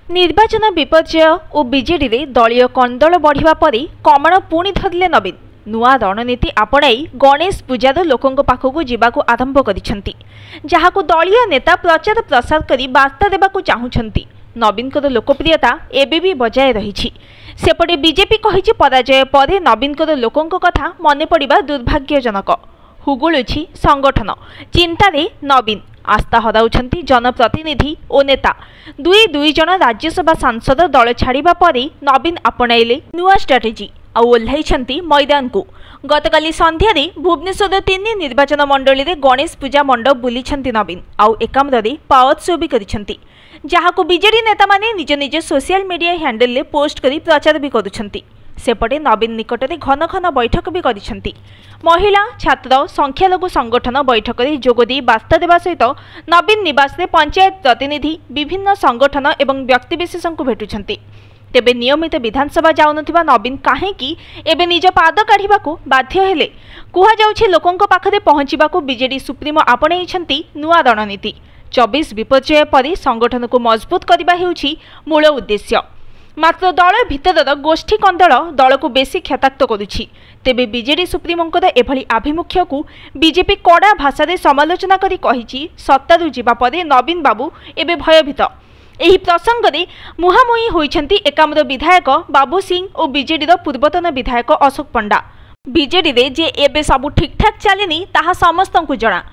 निर्वाचन विपर्यय और बीजेडी रे दलीय कंदल बढ़िबा परे कमाण पुणी धरिले नवीन नुआ रणनीति आपणाई गणेश पूजार लोकों पाखक जावाक आरंभ करिसेंती जहाकु दलीय नेता प्रचार प्रसार करी वार्ता देबाकु चाहुछंती। नवीन लोकप्रियता एबे भी बजाय रही। सेपटे बीजेपी कहिछि पराजय परे नवीन लोकों कथा मने पड़िबा दुर्भाग्यजनक। हुगुलुछि संगठन चिंतारे नवीन आस्था हराउछंती जनप्रतिनिधि और नेता। दुई जन राज्यसभा सांसद दल छाड़िबा परे नवीन आपणाइले नुआ स्ट्राटेजी आ ओह्लाइछंती मैदान को। गतकाली संध्यारे भुवनेश्वर 3 निर्वाचन मंडली रे गणेश पूजा मंडप बुलीछंती नवीन आउ एकाम्रे पावर शो भी करिछंती जहाकु बीजेडी नेता माने निज निज सोशल मीडिया हैंडल ले पोस्ट करी प्रचार भी करुछंती। सेपटे नवीन निकटरे घन घन बैठक भी करिछंती। महिला छात्र संख्यालघु संगठन बैठक में जोगदी वार्ता देवा सहित नवीन निवास रे पंचायत प्रतिनिधि विभिन्न संगठन एवं व्यक्तिविशेष को भेटुछंती। तेबे नियमित विधानसभा जाउनथिबा नवीन काहेकि एबे निज पाद काढिबाकू बाध्य हेले कुहा जाउछि। लोकंक पाखरे पहुंचिबाकू बीजेडी सुप्रीमो आपणाइछंती नुआ रणनीति। 24 विपर्यय परे संगठन को मजबूत करबा हेउछि मूल उद्देश्य। मात्र दल भितर गोष्ठी कंदल दल को बेसी क्षताक्त करुछि। तेबे बीजेडी सुप्रीमोंकर एभली आभिमुख्य को बीजेपी कड़ा भाषा समालोचना करी कहिछि सत्तारू जिबा परे नवीन बाबू एबे भयभीत। एही प्रसंग में मुहांमुही होइछंती एकाम्र विधायक बाबू सिंह और बीजेडी पूर्वतन विधायक अशोक पंडा। बीजेडी रे जे एबे सबु ठीक ठाक चलेनी ताहा समस्तंकु जणा।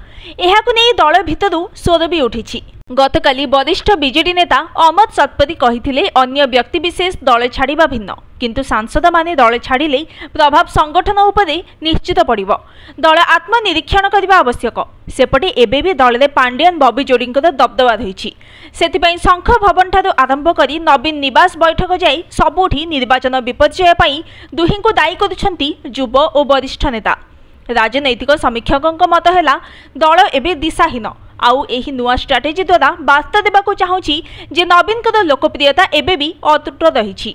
एहाकु नै दल भितरु स्वर भी उठिछि। गतकाली वरिष्ठ बीजेडी नेता अमर सतपथी कहिथिले अन्य व्यक्तिविशेष दल छाड़िबा भिन्न किंतु सांसद माने दल छाड़िले प्रभाव संगठन उपरे निश्चित पड़िबो। दल आत्मनिरीक्षण करबा आवश्यक। सेपटे एबे भी दल रे पांड्यान बॉबी जोड़ींकर दबदबा रहिछि। सेथिपई शंख भवन ठारू आरंभ करी नवीन निवास बैठक जाई सबुठी निर्वाचन विपर्यय पई दुहिंकु दायी करुछंती युव और वरिष्ठ नेता। राजनैतिक समीक्षकों मत है दल एबे दिशाहीन आउ एही नुआ स्ट्राटेजी द्वारा वार्ता देबाकू चाहूछि जे नवीन लोकप्रियता एबे भी अतुट रही।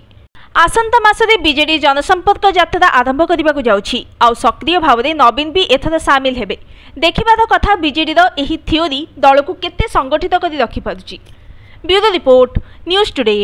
आसंता मासरे बीजेडी जनसंपर्क यात्रा आरंभ करने जाउछि आउ सक्रिय भाव में नवीन भी एथर सामिल हेबे। देखिबार कथा बीजेडी एही थियोरी दल को केते संगठित करी रखि पारुछि। Bureau report news today.